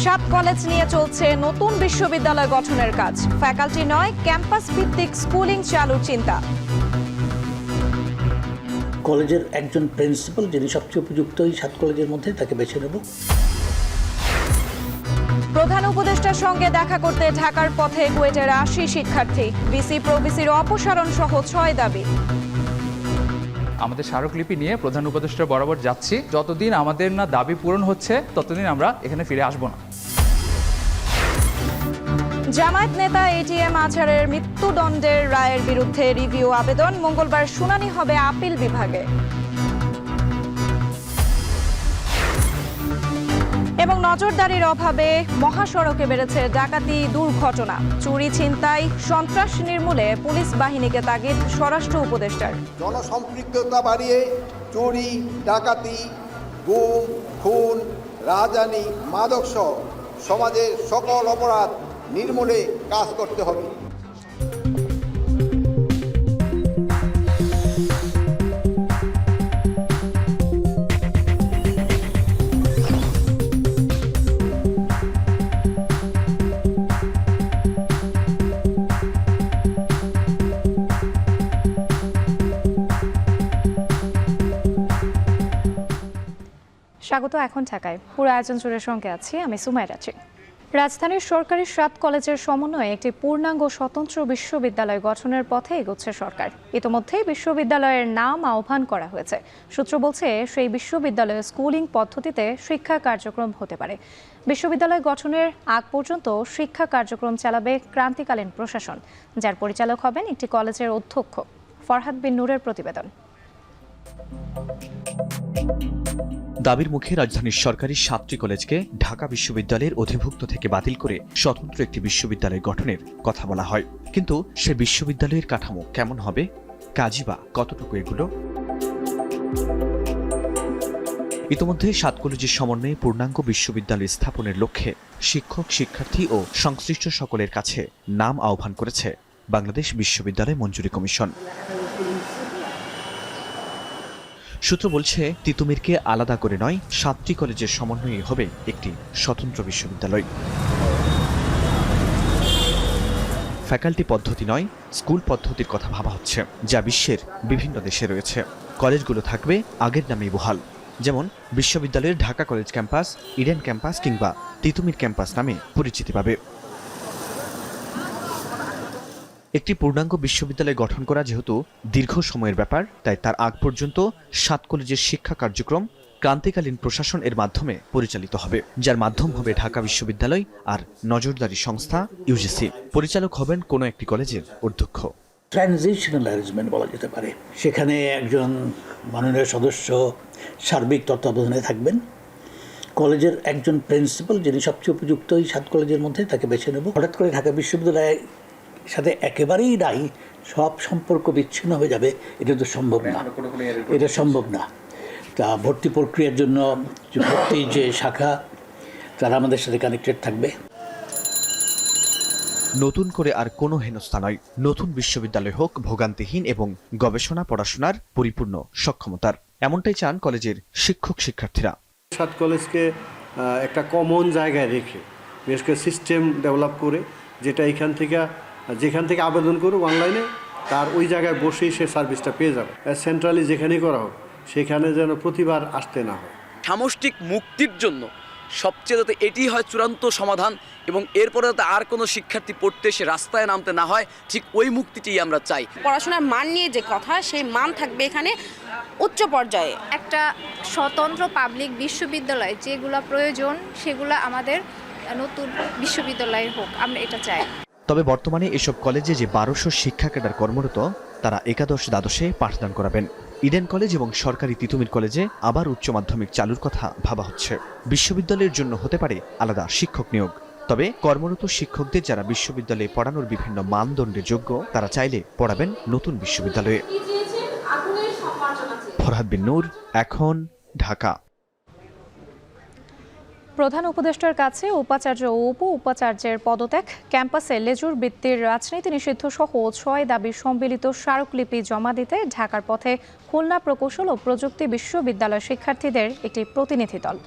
সাত কলেজ নিয়ে চলছে নতুন বিশ্ববিদ্যালয় গঠনের কাজ। ফ্যাকাল্টি নয়, ক্যাম্পাস ভিত্তিক স্কুলিং চালুর চিন্তা। কলেজের একজন প্রিন্সিপাল যিনি সবচেয়ে উপযুক্ত এই সাত কলেজের মধ্যে তাকে বেছে নেব। প্রধান উপদেষ্টার সঙ্গে দেখা করতে ঢাকার পথে কুয়েটের ৮০ শিক্ষার্থী। ভিসি প্রভিসির অপসারণ সহ ৬ দাবি। আমাদের স্মারকলিপি নিয়ে প্রধান উপদেষ্টা বরাবর যাচ্ছি। যতদিন আমাদের না দাবি পূরণ হচ্ছে ততদিন আমরা এখানে ফিরে আসব না। জামায়াত নেতা এটিএম আজহারের মৃত্যুদণ্ডের রায়ের বিরুদ্ধে রিভিউ আবেদন। মঙ্গলবার শুনানি হবে আপিল বিভাগে। এবং নজরদারির অভাবে মহাসড়কে বেড়েছে ডাকাতি দুর্ঘটনা। চুরি, ছিনতাই, সন্ত্রাস নির্মূলে পুলিশ বাহিনীকে তাগিদ স্বরাষ্ট্র উপদেষ্টার। জনসম্পৃক্ততা বাড়িয়ে চুরি, ডাকাতি, গুম, খুন, রাজধানী, মাদকসহ সমাজের সকল অপরাধ নির্মূলে কাজ করতে হবে। স্বাগত। এখন ঢাকায় পুরো আয়োজন জুড়ে সঙ্গে আছি আমি সুমাইরা। রাজধানীর সরকারি ৭ কলেজের সমন্বয়ে একটি পূর্ণাঙ্গ স্বতন্ত্র বিশ্ববিদ্যালয় গঠনের পথে এগোচ্ছে সরকার। ইতোমধ্যেই বিশ্ববিদ্যালয়ের নাম আহ্বান করা হয়েছে। সূত্র বলছে সেই বিশ্ববিদ্যালয়ে স্কুলিং পদ্ধতিতে শিক্ষা কার্যক্রম হতে পারে। বিশ্ববিদ্যালয় গঠনের আগ পর্যন্ত শিক্ষা কার্যক্রম চালাবে ক্রান্তিকালীন প্রশাসন, যার পরিচালক হবেন একটি কলেজের অধ্যক্ষ। ফরহাদ বিন নূরের প্রতিবেদন। দাবির মুখে রাজধানীর সরকারি ৭টি কলেজকে ঢাকা বিশ্ববিদ্যালয়ের অধিভুক্ত থেকে বাতিল করে স্বতন্ত্র একটি বিশ্ববিদ্যালয় গঠনের কথা বলা হয়। কিন্তু সে বিশ্ববিদ্যালয়ের কাঠামো কেমন হবে, কাজই বা কতটুকু এগুলো? ইতোমধ্যে ৭ কলেজের সমন্বয়ে পূর্ণাঙ্গ বিশ্ববিদ্যালয় স্থাপনের লক্ষ্যে শিক্ষক, শিক্ষার্থী ও সংশ্লিষ্ট সকলের কাছে নাম আহ্বান করেছে বাংলাদেশ বিশ্ববিদ্যালয় মঞ্জুরি কমিশন। সূত্র বলছে, তিতুমিরকে আলাদা করে নয়, ৭টি কলেজের সমন্বয়ে হবে একটি স্বতন্ত্র বিশ্ববিদ্যালয়। ফ্যাকাল্টি পদ্ধতি নয়, স্কুল পদ্ধতির কথা ভাবা হচ্ছে, যা বিশ্বের বিভিন্ন দেশে রয়েছে। কলেজগুলো থাকবে আগের নামেই বহাল, যেমন বিশ্ববিদ্যালয়ের Dhaka college campus, Eden campus কিংবা তিতুমির ক্যাম্পাস নামে পরিচিতি পাবে। একটি পূর্ণাঙ্গ বিশ্ববিদ্যালয় গঠন করা যেহেতু দীর্ঘ সময়ের ব্যাপার, তাই তার আগ পর্যন্ত ৭ কলেজের শিক্ষা কার্যক্রম ক্রান্তিকালীন প্রশাসন এর মাধ্যমে পরিচালিত হবে, যার মাধ্যম হবে ঢাকা বিশ্ববিদ্যালয় আর নজরদারি সংস্থা ইউজিসি। পরিচালক হবেন কোনো একটি কলেজের অধ্যক্ষ। ট্রানজিশনাল অ্যারেঞ্জমেন্ট বলা যেতে পারে। সেখানে একজন মাননীয় সদস্য সার্বিক তত্ত্বাবধানে থাকবেন। কলেজের একজন প্রিন্সিপাল যিনি সবচেয়ে উপযুক্ত এই 7 কলেজের মধ্যে তাকে বেছে নেব। হঠাৎ করে ঢাকা বিশ্ববিদ্যালয় সাথে একেবারেই নাই, সব সম্পর্ক বিচ্ছিন্ন হয়ে যাবে, এটা তো সম্ভব না। এটা সম্ভব না। তা ভর্তি প্রক্রিয়ার জন্য ভর্তি যে শাখা, তারা আমাদের সাথে কানেক্টেড থাকবে। নতুন করে আর কোনো হেনস্থা নয়, নতুন বিশ্ববিদ্যালয় হোক ভোগান্তিহীন এবং গবেষণা পড়াশোনার পরিপূর্ণ সক্ষমতার, এমনটাই চান কলেজের শিক্ষক শিক্ষার্থীরা। ৭ কলেজকে একটা কমন জায়গায় রেখে বিশেষ করে সিস্টেম ডেভেলপ করে, যেটা যেখান থেকে আবেদন করুক অনলাইনে, তার ওই জায়গায় বসেই সে সার্ভিসটা পেয়ে যাবে। সেন্ট্রালি যেখানেই করা হোক সেখানে যেন প্রতিবার আসতে না হয়। সামষ্টিক মুক্তির জন্য সবচেয়ে যাতে এটি হয় চূড়ান্ত সমাধান, এবং এরপরে যাতে আর কোনো শিক্ষার্থী পড়তে সে রাস্তায় নামতে না হয়, ঠিক ওই মুক্তিটি আমরা চাই। পড়াশোনার মান নিয়ে যে কথা, সেই মান থাকবে এখানে উচ্চ পর্যায়ে। একটা স্বতন্ত্র পাবলিক বিশ্ববিদ্যালয় যেগুলো প্রয়োজন সেগুলো আমাদের নতুন বিশ্ববিদ্যালয় হোক, আমরা এটা চাই। তবে বর্তমানে এসব কলেজে যে ১২০০ শিক্ষা ক্যাডার কর্মরত, তারা একাদশ দ্বাদশে পাঠদান করাবেন। ইডেন কলেজ এবং সরকারি তিতুমির কলেজে আবার উচ্চ মাধ্যমিক চালুর কথা ভাবা হচ্ছে। বিশ্ববিদ্যালয়ের জন্য হতে পারে আলাদা শিক্ষক নিয়োগ। তবে কর্মরত শিক্ষকদের যারা বিশ্ববিদ্যালয়ে পড়ানোর বিভিন্ন মানদণ্ডে যোগ্য, তারা চাইলে পড়াবেন নতুন বিশ্ববিদ্যালয়ে। ফরহাদ বিন নূর, এখন, ঢাকা। প্রধান উপদেষ্টার কাছে উপাচার্য ও উপ উপাচার্যের পদত্যাগ, ক্যাম্পাসে লেজুর বৃত্তির রাজনীতি নিষিদ্ধ সহ ৬ দাবি সম্মিলিত স্মারকলিপি জমা দিতে ঢাকার পথে খুলনা প্রকৌশল ও প্রযুক্তি বিশ্ববিদ্যালয় শিক্ষার্থীদের একটি প্রতিনিধি দল।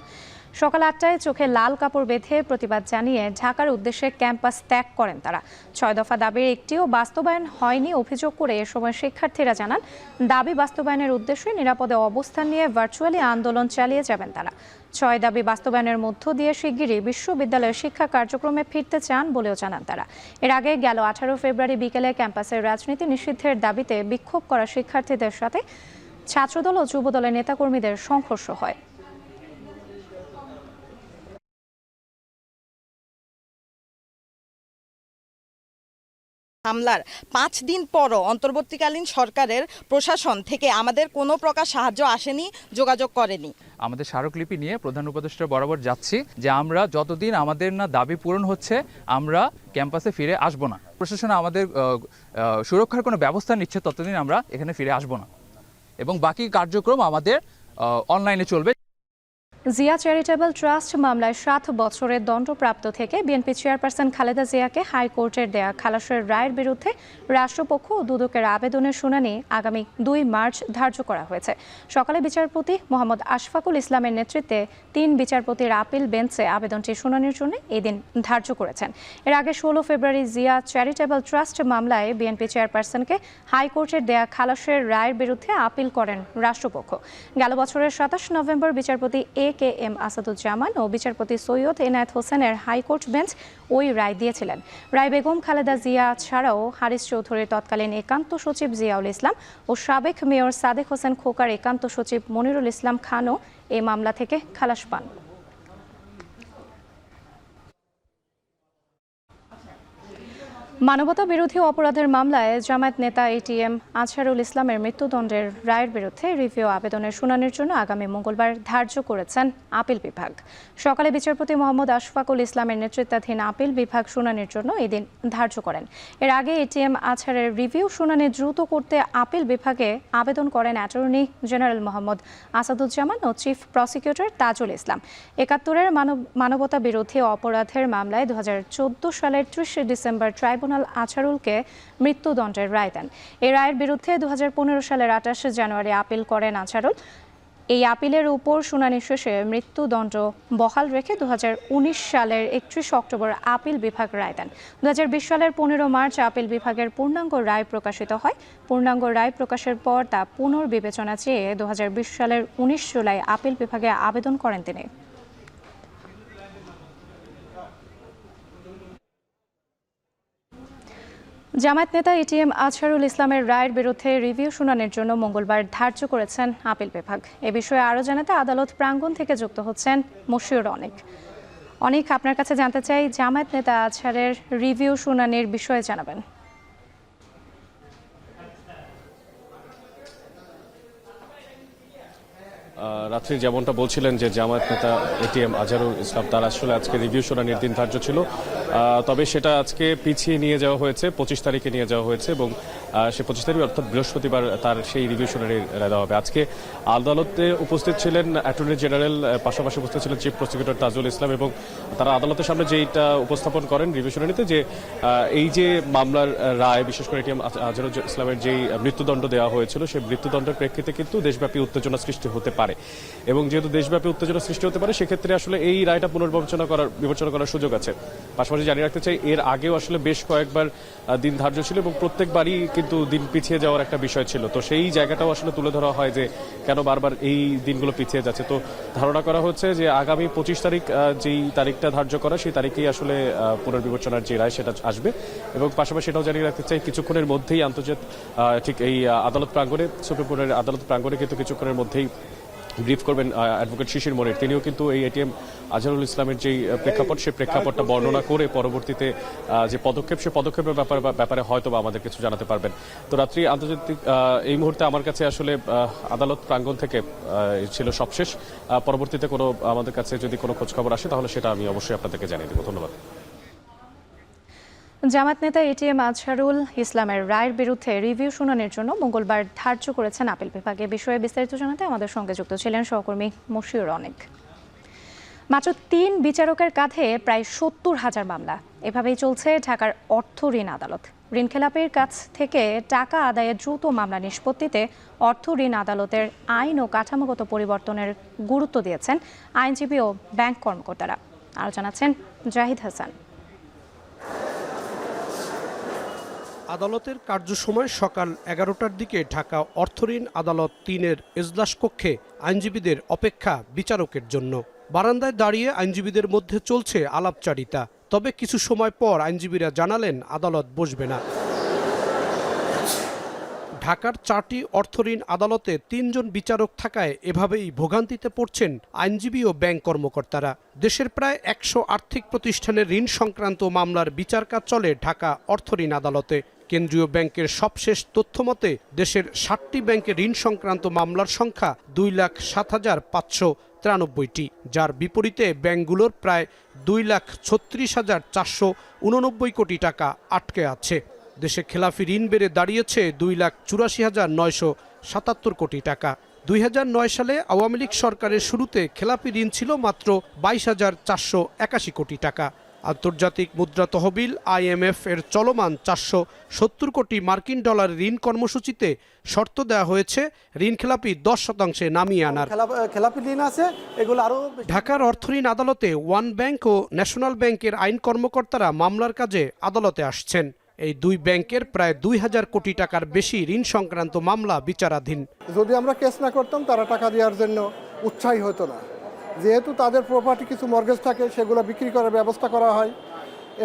সকাল 8টায় চোখে লাল কাপড় বেঁধে প্রতিবাদ জানিয়ে ঢাকার উদ্দেশ্যে ক্যাম্পাস ত্যাগ করেন তারা। 6 দফা দাবির একটিও বাস্তবায়ন হয়নি অভিযোগ করে এ সময় শিক্ষার্থীরা জানান, দাবি বাস্তবায়নের উদ্দেশ্যে নিরাপদে অবস্থান নিয়ে ভার্চুয়ালি আন্দোলন চালিয়ে যাবেন তারা। 6 দাবি বাস্তবায়নের মধ্য দিয়ে শিগগিরই বিশ্ববিদ্যালয়ের শিক্ষা কার্যক্রমে ফিরতে চান বলেও জানান তারা। এর আগে গেল 18 ফেব্রুয়ারি বিকেলে ক্যাম্পাসের রাজনীতি নিষিদ্ধের দাবিতে বিক্ষোভ করা শিক্ষার্থীদের সাথে ছাত্রদল ও যুবদলের নেতাকর্মীদের সংঘর্ষ হয়। হামলার 5 দিন পরও অন্তর্বর্তীকালীন সরকারের প্রশাসন থেকে আমাদের কোনো প্রকার সাহায্য আসেনি, যোগাযোগ করেনি। আমাদের স্মারকলিপি নিয়ে প্রধান উপদেষ্টা বরাবর যাচ্ছি যে আমরা যতদিন আমাদের না দাবি পূরণ হচ্ছে আমরা ক্যাম্পাসে ফিরে আসব না। প্রশাসন আমাদের সুরক্ষার কোনো ব্যবস্থা নিচ্ছে ততদিন আমরা এখানে ফিরে আসব না এবং বাকি কার্যক্রম আমাদের অনলাইনে চলবে। জিয়া চ্যারিটেবল ট্রাস্ট মামলায় 7 বছরের দণ্ডপ্রাপ্ত থেকে বিএনপি চেয়ারপারসন খালেদা জিয়াকে হাইকোর্টের দেয়া খালাসের রায়ের বিরুদ্ধে রাষ্ট্রপক্ষ ও দুদকের আবেদনের শুনানি আগামী 2 মার্চ ধার্য করা হয়েছে। সকালে বিচারপতি মোহাম্মদ আশফাকুল ইসলামের নেতৃত্বে 3 বিচারপতির আপিল বেঞ্চে আবেদনটি শুনানির জন্য এদিন ধার্য করেছেন। এর আগে 16 ফেব্রুয়ারি জিয়া চ্যারিটেবল ট্রাস্ট মামলায় বিএনপি চেয়ারপারসনকে হাইকোর্টের দেয়া খালাসের রায়ের বিরুদ্ধে আপিল করেন রাষ্ট্রপক্ষ। গেল বছরের 27 নভেম্বর বিচারপতি এ.কে.এম. আসাদুজ্জামান ও বিচারপতি সৈয়দ এনায়েত হোসেনের হাইকোর্ট বেঞ্চ ওই রায় দিয়েছিলেন। রায় বেগম খালেদা জিয়া ছাড়াও হারিস চৌধুরীর তৎকালীন একান্ত সচিব জিয়াউল ইসলাম ও সাবেক মেয়র সাদেক হোসেন খোকার একান্ত সচিব মনিরুল ইসলাম খানও এই মামলা থেকে খালাস পান। মানবতা বিরোধী অপরাধের মামলায় জামায়াত নেতা এটিএম আজহারুল ইসলামের মৃত্যুদণ্ডের রায়ের বিরুদ্ধে রিভিউ আবেদনের শুনানির জন্য আগামী মঙ্গলবার ধার্য করেছেন আপিল বিভাগ। সকালে বিচারপতি মোহাম্মদ আশফাকুল ইসলামের নেতৃত্বাধীন আপিল বিভাগ শুনানির জন্য এদিন ধার্য করেন। এর আগে এটিএম আজহারের রিভিউ শুনানি দ্রুত করতে আপিল বিভাগে আবেদন করেন অ্যাটর্নি জেনারেল মোহাম্মদ আসাদুজ্জামান ও চিফ প্রসিকিউটর তাজুল ইসলাম। 71-এর মানবতা বিরোধী অপরাধের মামলায় 2014 সালের 30 ডিসেম্বর ট্রাইব্যুনাল আজহারুলকে মৃত্যুদণ্ডের রায় দেন। এই রায়ের বিরুদ্ধে 2015 সালের 28 জানুয়ারি আপিল করেন আজহারুল। এই আপিলের উপর শুনানি শেষে মৃত্যুদণ্ড বহাল রেখে 2019 সালের 31 অক্টোবর আপিল বিভাগ রায় দেন। 2020 সালের 15 মার্চ আপিল বিভাগের পূর্ণাঙ্গ রায় প্রকাশিত হয়। পূর্ণাঙ্গ রায় প্রকাশের পর তা পুনর্বিবেচনা চেয়ে 2020 সালের 19 জুলাই আপিল বিভাগে আবেদন করেন তিনি। জামায়াত নেতা এটিএম আজহারুল ইসলামের রায়ের বিরুদ্ধে রিভিউ শুনানির জন্য মঙ্গলবার ধার্য করেছেন আপিল বিভাগ। এ বিষয়ে আরও জানাতে আদালত প্রাঙ্গণ থেকে যুক্ত হচ্ছেন মশিউর অনেক আপনার কাছে জানতে চাই, জামায়াত নেতা আজহারের রিভিউ শুনানির বিষয়ে জানাবেন। রাত্রি যেমনটা বলছিলেন যে জামায়াত নেতা এটিএম আজহারুল ইসলাম তার আসলে আজকে রিভিউ শুনানির দিন ধার্য ছিল, তবে সেটা আজকে পিছিয়ে নিয়ে যাওয়া হয়েছে, 25 তারিখে নিয়ে যাওয়া হয়েছে এবং সে 25 তারিখ অর্থাৎ বৃহস্পতিবার তার সেই রিভিউ শুনানির রায় দেওয়া হবে। আজকে আদালতে উপস্থিত ছিলেন অ্যাটর্নি জেনারেল, পাশাপাশি উপস্থিত ছিলেন চিফ প্রসিকিউটর তাজুল ইসলাম এবং তারা আদালতের সামনে যেইটা উপস্থাপন করেন রিভিউ শুনানিতে যে এই যে মামলার রায়, বিশেষ করে এটিএম আজহারুল ইসলামের যেই মৃত্যুদণ্ড দেওয়া হয়েছিল সেই মৃত্যুদণ্ডের প্রেক্ষিতে কিন্তু দেশব্যাপী উত্তেজনা সৃষ্টি হতে পারে এবং যেহেতু দেশব্যাপী উত্তেজনা সৃষ্টি হতে পারে সেক্ষেত্রে আসলে এই রায়টা বিবেচনা করার সুযোগ আছে। পাশাপাশি জানিয়ে রাখতে চাই এর আগেও আসলে বেশ কয়েকবার দিন ধার্য ছিল এবং প্রত্যেকবারই কিন্তু দিন পিছিয়ে যাওয়ার একটা বিষয় ছিল। তো সেই জায়গাটাও আসলে তুলে ধরা হয় যে কেন বারবার এই দিনগুলো পিছিয়ে যাচ্ছে। তো ধারণা করা হচ্ছে যে আগামী 25 তারিখ যেই তারিখটা ধার্য করা সেই তারিখেই আসলে পুনর্বিবেচনার যে রায় সেটা আসবে এবং পাশাপাশি এটাও জানিয়ে রাখতে চাই কিছুক্ষণের মধ্যেই ঠিক এই আদালত প্রাঙ্গণে, সুপ্রিম কোর্টের আদালত প্রাঙ্গণে কিন্তু কিছুক্ষণের মধ্যেই ব্রিফ করবেন অ্যাডভোকেট শিশির মনির। তিনিও কিন্তু এই এটিএম আজহারুল ইসলামের যেই প্রেক্ষাপট সেই প্রেক্ষাপটটা বর্ণনা করে পরবর্তীতে যে পদক্ষেপ সে পদক্ষেপের ব্যাপারে হয়তো বা আমাদের কিছু জানাতে পারবেন। তো রাত্রি আন্তর্জাতিক এই মুহূর্তে আমার কাছে আসলে আদালত প্রাঙ্গণ থেকে ছিল সবশেষ। পরবর্তীতে কোনো আমাদের কাছে যদি কোনো খোঁজখবর আসে তাহলে সেটা আমি অবশ্যই আপনাদেরকে জানিয়ে দেবো। ধন্যবাদ। জামায়াত নেতা এটিএম আজহারুল ইসলামের রায়ের বিরুদ্ধে রিভিউ শুনানির জন্য মঙ্গলবার ধার্য করেছেন আপিল বিভাগ। এ বিষয়ে বিস্তারিত জানাতে আমাদের সঙ্গে যুক্ত ছিলেন সহকর্মী মশিউর মাত্র 3 বিচারকের কাঁধে প্রায় 70,000 মামলা। এভাবেই চলছে ঢাকার অর্থ ঋণ আদালত। ঋণখেলাপির কাছ থেকে টাকা আদায়ে দ্রুত মামলা নিষ্পত্তিতে অর্থ ঋণ আদালতের আইন ও কাঠামোগত পরিবর্তনের গুরুত্ব দিয়েছেন আইনজীবী ও ব্যাংক কর্মকর্তারা। আরও জানাচ্ছেন জাহিদ হাসান। আদালতের কার্যসময় সকাল 11টার দিকে ঢাকা অর্থঋণ আদালত 3-এর এজলাস কক্ষে আইনজীবীদের অপেক্ষা বিচারকের জন্য। বারান্দায় দাঁড়িয়ে আইনজীবীদের মধ্যে চলছে আলাপচারিতা। তবে কিছু সময় পর আইনজীবীরা জানালেন আদালত বসবে না। ঢাকার 4টি অর্থঋণ আদালতে 3 জন বিচারক থাকায় এভাবেই ভোগান্তিতে পড়ছেন আইনজীবী ও ব্যাংক কর্মকর্তারা। দেশের প্রায় 100 আর্থিক প্রতিষ্ঠানের ঋণ সংক্রান্ত মামলার বিচার কাজ চলে ঢাকা অর্থঋণ আদালতে। কেন্দ্রীয় ব্যাংকের সবশেষ তথ্য মতে দেশের 60টি ব্যাংকে ঋণ সংক্রান্ত মামলার সংখ্যা 2,07,593টি, যার বিপরীতে ব্যাংকগুলোর প্রায় 2,36,489 কোটি টাকা আটকে আছে। দেশে খেলাফি ঋণ বেড়ে দাঁড়িয়েছে 2,84,977 কোটি টাকা। 2009 সালে আওয়ামী লীগ সরকারের শুরুতে খেলাপি ঋণ ছিল মাত্র 22,481 কোটি টাকা। আন্তর্জাতিক মুদ্রা তহবিল IMF এর চলমান 470 কোটি মার্কিন ডলার ঋণ কর্মসূচিতে শর্ত দেওয়া হয়েছে ঋণ খেলাপি 10% নামিয়ে আনার। খেলাপি ঋণ আছে এগুলো আরো। ঢাকার অর্থঋণ আদালতে ওয়ান ব্যাংক ও ন্যাশনাল ব্যাংকের আইন কর্মকর্তারা মামলার কাজে আদালতে আসছেন। এই দুই ব্যাংকের প্রায় 2,000 কোটি টাকার বেশি ঋণ সংক্রান্ত মামলা বিচারাধীন। যদি আমরা কেস না করতাম তারা টাকা দেওয়ার জন্য উৎসাহী হতো না। যেহেতু তাদের প্রপার্টি কিছু মর্গেজ থাকে সেগুলো বিক্রি করার ব্যবস্থা করা হয়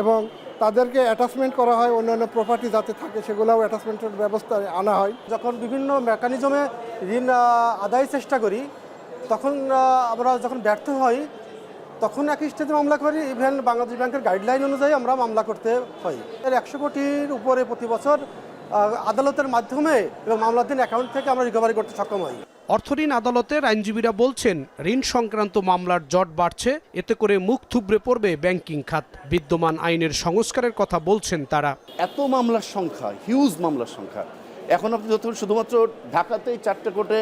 এবং তাদেরকে অ্যাটাচমেন্ট করা হয়, অন্যান্য প্রপার্টি যাতে থাকে সেগুলোও অ্যাটাচমেন্টের ব্যবস্থা আনা হয়। যখন বিভিন্ন মেকানিজমে ঋণ আদায়ের চেষ্টা করি তখন আমরা যখন ব্যর্থ হই তখন এক স্টেজে মামলা করি। ইভেন বাংলাদেশ ব্যাংকের গাইডলাইন অনুযায়ী আমরা মামলা করতে হয়। 100 কোটির উপরে প্রতি বছর আদালতের মাধ্যমে এবং মামলাধীন অ্যাকাউন্ট থেকে আমরা রিকভারি করতে সক্ষম হই। অর্থঋণ আদালতের আইনজীবীরা বলছেন ঋণ সংক্রান্ত মামলার জট বাড়ছে, এতে করে মুখ থুবড়ে পড়বে ব্যাংকিং খাত। বিদ্যমান আইনের সংস্কারের কথা বলছেন তারা। এত মামলার সংখ্যা, হিউজ মামলার সংখ্যা। এখন আপনি শুধুমাত্র ঢাকাতেই 4টে কোর্টে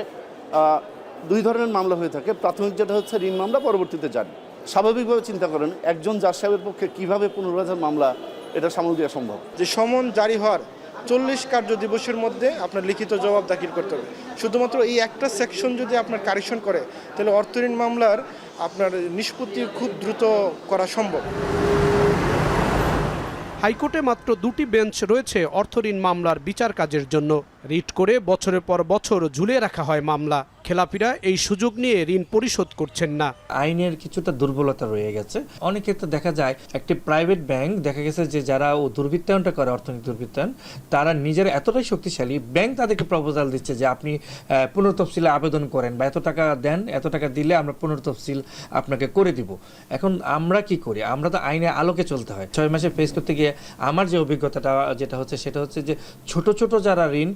2 ধরনের মামলা হয়ে থাকে। প্রাথমিক যেটা হচ্ছে ঋণ মামলা, পরবর্তীতে জারি। স্বাভাবিকভাবে চিন্তা করেন একজন জাজ সাহেবের পক্ষে কিভাবে 15,000 মামলা এটা সামাল দেওয়া সম্ভব। যে সমন জারি হওয়ার 40 কার্য দিবসের মধ্যে আপনার লিখিত জবাব দাখিল করতে হবে। শুধুমাত্র এই একটা সেকশন যদি আপনার কারেকশন করে তাহলে অর্থঋণ মামলার আপনার নিষ্পত্তি খুব দ্রুত করা সম্ভব। হাইকোর্টে মাত্র 2টি বেঞ্চ রয়েছে অর্থঋণ মামলার বিচার কাজের জন্য। রিট করে বছরের পর বছর ঝুলিয়ে রাখা হয় মামলা। খেলাপিরা এই সুযোগ নিয়ে ঋণ পরিশোধ করছেন না। আইনের কিছুটা দুর্বলতা রয়ে গেছে। অনেক ক্ষেত্রে দেখা যায় একটি প্রাইভেট ব্যাংক দেখা গেছে যে যারা দুর্বৃত্তায়নটা করে, অর্থনৈতিক দুর্বৃত্তায়ন, তারা নিজেরা এতটাই শক্তিশালী, ব্যাংক তাদেরকে প্রপোজাল দিচ্ছে যে আপনি পুনর্তফসিলে আবেদন করেন বা এত টাকা দেন, এত টাকা দিলে আমরা পুনর্তফসিল আপনাকে করে দিব। এখন আমরা কি করি? আমরা তো আইনের আলোকে চলতে হয়। 6 মাসে ফেস করতে গিয়ে আমার যে অভিজ্ঞতাটা যেটা হচ্ছে সেটা হচ্ছে যে ছোট ছোট যারা ঋণ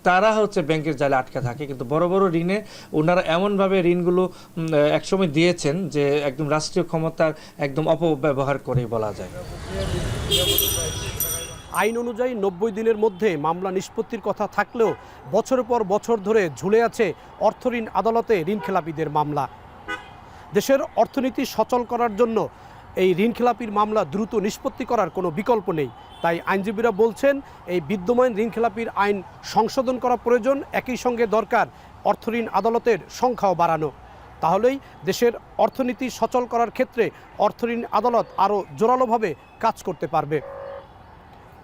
তারা হচ্ছে ব্যাংকের জালে আটকা থাকে, কিন্তু বড় বড় ঋণে ওনারা এমনভাবে ঋণগুলো একসময় দিয়েছেন যে একদম রাষ্ট্রীয় ক্ষমতার একদম অপব্যবহার করে বলা যায়। আইন অনুযায়ী 90 দিনের মধ্যে মামলা নিষ্পত্তির কথা থাকলেও বছরের পর বছর ধরে ঝুলে আছে অর্থঋণ আদালতে ঋণখেলাপিদের মামলা। দেশের অর্থনীতি সচল করার জন্য এই ঋণখেলাপির মামলা দ্রুত নিষ্পত্তি করার কোনো বিকল্প নেই। তাই আইনজীবীরা বলছেন এই বিদ্যমান ঋণখেলাপির আইন সংশোধন করা প্রয়োজন। একই সঙ্গে দরকার অর্থঋণ আদালতের সংখ্যাও বাড়ানো। তাহলেই দেশের অর্থনীতি সচল করার ক্ষেত্রে অর্থঋণ আদালত আরও জোরালোভাবে কাজ করতে পারবে।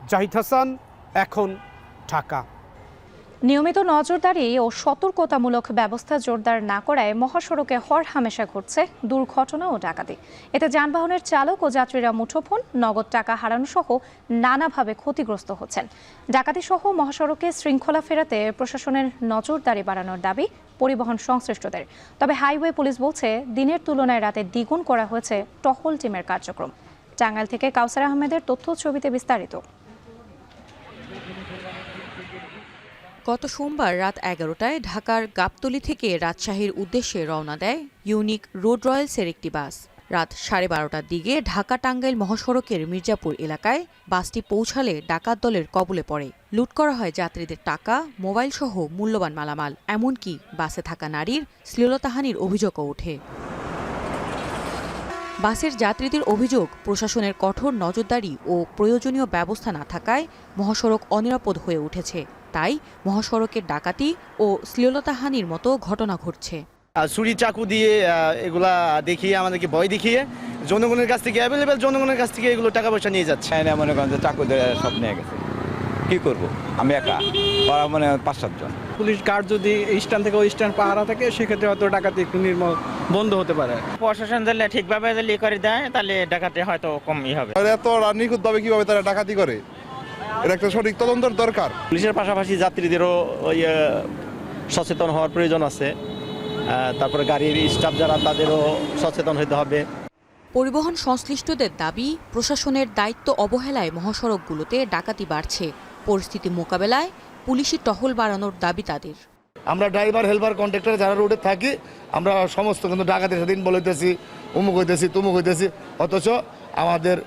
জাহিদ হাসান, এখন, ঢাকা। নিয়মিত নজরদারি ও সতর্কতামূলক ব্যবস্থা জোরদার না করায় মহাসড়কে হরহামেশা ঘটছে দুর্ঘটনা ও ডাকাতি। এতে যানবাহনের চালক ও যাত্রীরা মুঠোফোন, নগদ টাকা হারানো সহ নানাভাবে ক্ষতিগ্রস্ত হচ্ছেন। ডাকাতি সহ মহাসড়কে শৃঙ্খলা ফেরাতে প্রশাসনের নজরদারি বাড়ানোর দাবি পরিবহন সংশ্লিষ্টদের। তবে হাইওয়ে পুলিশ বলছে দিনের তুলনায় রাতে দ্বিগুণ করা হয়েছে টহল টিমের কার্যক্রম। টাঙ্গাইল থেকে কাউসার আহমেদের তথ্য, ছবিতে বিস্তারিত। গত সোমবার রাত 11টায় ঢাকার গাবতলী থেকে রাজশাহীর উদ্দেশ্যে রওনা দেয় ইউনিক রোড রয়্যালসের একটি বাস। রাত 12:30টার দিকে ঢাকা টাঙ্গাইল মহাসড়কের মির্জাপুর এলাকায় বাসটি পৌঁছালে ডাকাত দলের কবলে পড়ে। লুট করা হয় যাত্রীদের টাকা, মোবাইল সহ মূল্যবান মালামাল। এমনকি বাসে থাকা নারীর শ্লীলতাহানির অভিযোগও ওঠে। বাসের যাত্রীদের অভিযোগ, প্রশাসনের কঠোর নজরদারি ও প্রয়োজনীয় ব্যবস্থা না থাকায় মহাসড়ক অনিরাপদ হয়ে উঠেছে। তাই মহাসড়কের ডাকাতি ও শ্লীলতাহানির মতো ঘটনা ঘটছে। ছুরি চাকু দিয়ে এগুলা দেখিয়ে আমাদেরকে ভয় দেখিয়ে জনগণের কাছ থেকে অ্যাভেলেবেল জনগণের কাছ থেকে এগুলো টাকা পয়সা নিয়ে যাচ্ছে। মনে করেন যে চাকু দিয়ে সব নিয়ে গেছে, কি করব আমি একা, মানে 5-7 জন। পুলিশ গার্ড যদি এই স্ট্যান্ড থেকে ওই স্ট্যান্ড পাহারা থাকে সেক্ষেত্রে হয়তো ডাকাতি একটু বন্ধ হতে পারে। প্রশাসন যদি ঠিকভাবে করে দেয় তাহলে ডাকাতি হয়তো কমই হবে। এত নিখুঁতভাবে কিভাবে তারা ডাকাতি করে, এটা একটা সঠিক তদন্তের দরকার। পুলিশের পাশাপাশি যাত্রীদেরও সচেতন হওয়ার প্রয়োজন আছে। তারপরে গাড়ির স্টাফ যারা তাদেরও সচেতন হতে হবে। পরিবহন সংশ্লিষ্টদের দাবি, প্রশাসনের দায়িত্ব অবহেলায় মহাসড়কগুলোতে ডাকাতি বাড়ছে। পরিস্থিতি মোকাবেলায় পুলিশি টহল বাড়ানোর দাবি তাদের। আমরা ড্রাইভার, হেল্পার, কন্ট্রাক্টর যারা রোডে থাকি, আমরা সমস্ত কিন্তু ডাকাতির সেদিন বলতেছি, অমুক হইতেছি, তুমুক হইতেছি, অথচ আমাদের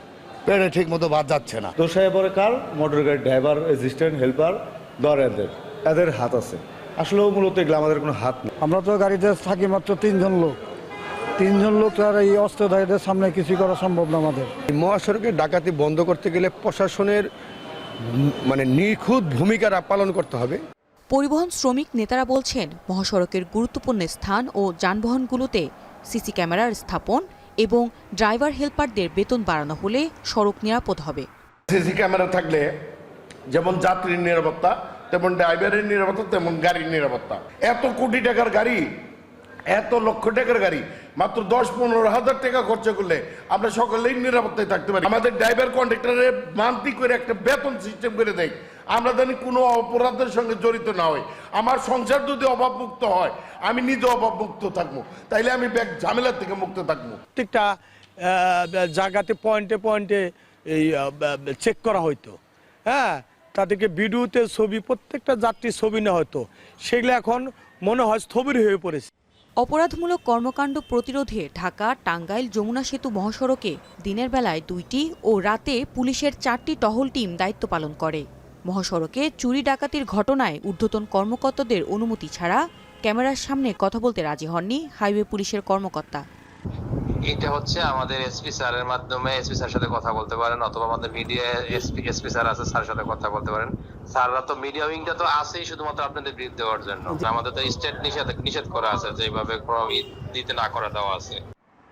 পেটে ঠিক মতো ভাত যাচ্ছে না। দোষায় পরে কার? মোটর গাড়ির ড্রাইভার, অ্যাসিস্ট্যান্ট, হেল্পার, এদের হাত আছে। আসলেও মূলত এগুলো আমাদের কোনো হাত নেই। আমরা তো গাড়িতে থাকি মাত্র 3 লোক। 3 লোক আর এই অস্ত্রধারীদের সামনে কিছু করা সম্ভব না আমাদের। মহাসড়কের ডাকাতি বন্ধ করতে গেলে প্রশাসনের নিখুঁত ভূমিকা পালন করতে হবে। পরিবহন শ্রমিক নেতারা বলছেন, মহাসড়কের গুরুত্বপূর্ণ স্থান ও যানবাহনগুলোতে সিসি ক্যামেরার স্থাপন এবং ড্রাইভার হেল্পারদের বেতন বাড়ানো হলে সড়ক নিরাপদ হবে। সিসি ক্যামেরা থাকলে যেমন যাত্রীর নিরাপত্তা, তেমন ড্রাইভারের নিরাপত্তা, তেমন গাড়ির নিরাপত্তা। এত কোটি টাকার গাড়ি, এত লক্ষ টাকার গাড়ি মাত্র 10-15 হাজার টাকা খরচ করলে আমরা সকলেই নিরাপত্তায় থাকতে পারি। আমাদের ড্রাইভার কন্ট্রাক্টরের মান্থলি করে একটা বেতন সিস্টেম করে দেয়, আমরা জানি কোনো অপরাধের সঙ্গে জড়িত না হয়। আমার সংসার যদি অভাবমুক্ত হয়, আমি নিজে অভাবমুক্ত থাকবো, তাইলে আমি ব্যাগ ঝামেলার থেকে মুক্ত থাকবো। প্রত্যেকটা জায়গাতে পয়েন্টে পয়েন্টে এই চেক করা হইতো, হ্যাঁ, তাদেরকে ভিডিওতে ছবি, প্রত্যেকটা যাত্রীর ছবি নেওয়া হতো। সেগুলো এখন মনে হয় স্থবির হয়ে পড়েছে। অপরাধমূলক কর্মকাণ্ড প্রতিরোধে ঢাকা, টাঙ্গাইল, যমুনা সেতু মহাসড়কে দিনের বেলায় 2টি ও রাতে পুলিশের 4টি টহল টিম দায়িত্ব পালন করে। মহাসড়কে চুরি ডাকাতির ঘটনায় ঊর্ধ্বতন কর্মকর্তাদের অনুমতি ছাড়া ক্যামেরার সামনে কথা বলতে রাজি হননি হাইওয়ে পুলিশের কর্মকর্তা। এটা হচ্ছে আমাদের এসপি স্যারের মাধ্যমে এসপি স্যারের সাথে কথা বলতে পারেন, অথবা আমাদের মিডিয়া এসপি স্যার আছে, স্যারের সাথে কথা বলতে পারেন। স্যাররা তো মিডিয়া উইংটা তো আছেই শুধুমাত্র আপনাদের ব্রিফ দেওয়ার জন্য। আমাদের তো স্টেট নিষেধ করা আছে, যে এইভাবে দিতে না করা দেওয়া আছে।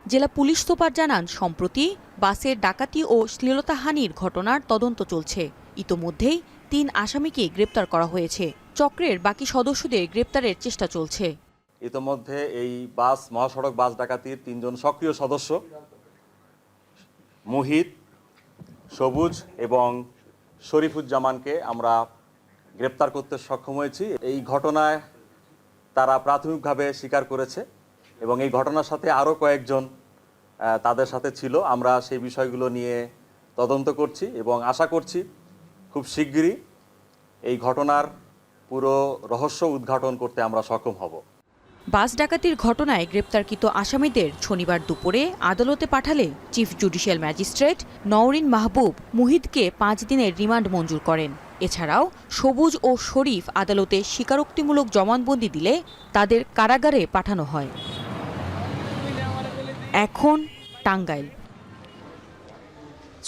জেলা পুলিশ সুপার জানান, সম্প্রতি বাসের ডাকাতি ও শ্লীলতাহানির ঘটনার তদন্ত চলছে। ইতোমধ্যেই 3 আসামিকে গ্রেপ্তার করা হয়েছে। চক্রের বাকি সদস্যদের গ্রেপ্তারের চেষ্টা চলছে। ইতোমধ্যে এই মহাসড়ক বাস ডাকাতির 3 জন সক্রিয় সদস্য মুহিত, সবুজ এবং শরীফুজ্জামানকে আমরা গ্রেপ্তার করতে সক্ষম হয়েছি। এই ঘটনায় তারা প্রাথমিকভাবে স্বীকার করেছে এবং এই ঘটনার সাথে আরও কয়েকজন তাদের সাথে ছিল। আমরা সেই বিষয়গুলো নিয়ে তদন্ত করছি এবং আশা করছি খুব শিগগিরই এই ঘটনার পুরো রহস্য উদ্ঘাটন করতে আমরা সক্ষম হব। বাস ডাকাতির ঘটনায় গ্রেপ্তারকৃত আসামিদের শনিবার দুপুরে আদালতে পাঠালে চিফ জুডিশিয়াল ম্যাজিস্ট্রেট নওরিন মাহবুব মুহিদকে 5 দিনের রিমান্ড মঞ্জুর করেন। এছাড়াও সবুজ ও শরীফ আদালতে স্বীকারোক্তিমূলক জবানবন্দি দিলে তাদের কারাগারে পাঠানো হয়। এখন টাঙ্গাইল।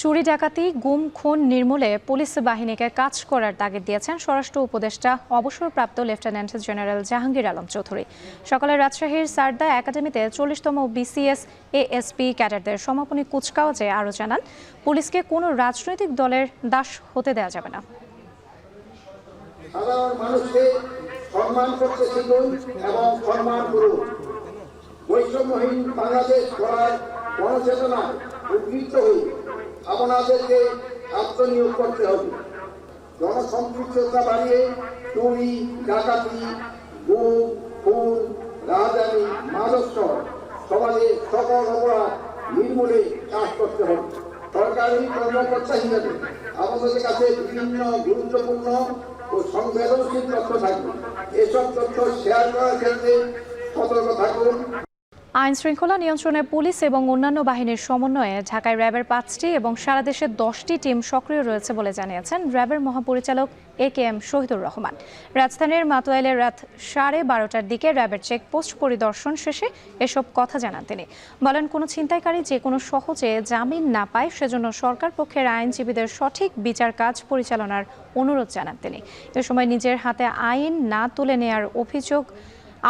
চুরি ডাকাতি, গুম, খুন নির্মূলে পুলিশ বাহিনীকে কাজ করার তাগিদ দিয়েছেন স্বরাষ্ট্র উপদেষ্টা অবসরপ্রাপ্ত লেফটেন্যান্ট জেনারেল জাহাঙ্গীর আলম চৌধুরী। সকালে রাজশাহীর সারদা একাডেমিতে 40তম বিসিএস এএসপি ক্যাডারদের সমাপনী কুচকাওয়াজে আরও জানান, পুলিশকে কোনো রাজনৈতিক দলের দাস হতে দেওয়া যাবে না। সাধারণ মানুষকে সম্মান করতে শিখুন এবং সম্মান করুন। বৈষম্যহীন বাংলাদেশ গড়ার গণচেতনায় উদ্বুদ্ধ হই আপনাদেরকে আত্মনিয়োগ করতে হবে। জনসম্পৃক্ততা বাড়িয়ে চুরি, ডাকাতি, গুম, খুন, রাজধানী, মাদক সমাজে সকল অপরাধ নির্মূলে কাজ করতে হবে। সরকারি কর্মকর্তা হিসেবে আমাদের কাছে বিভিন্ন গুরুত্বপূর্ণ ও সংবেদনশীল তথ্য থাকবে। এসব তথ্য শেয়ার করার ক্ষেত্রে সতর্ক থাকুন। আইন শৃঙ্খলা নিয়ন্ত্রণে পুলিশ এবং অন্যান্য বাহিনীর সমন্বয়ে ঢাকায় র্যাবের 5টি এবং সারা দেশে 10টি টিম সক্রিয় রয়েছে বলে জানিয়েছেন র্যাবের মহাপরিচালক AKM শহীদুর রহমান। রাজধানীর মাতোয়াইলে রাত 12:30টার দিকে র্যাবের চেকপোস্ট পরিদর্শন শেষে এসব কথা জানান তিনি। বলেন, কোনো ছিনতাইকারী যে কোনো সহজে জামিন না পায় সেজন্য সরকার পক্ষের আইনজীবীদের সঠিক বিচার কাজ পরিচালনার অনুরোধ জানান তিনি। এ সময় নিজের হাতে আইন না তুলে নেয়ার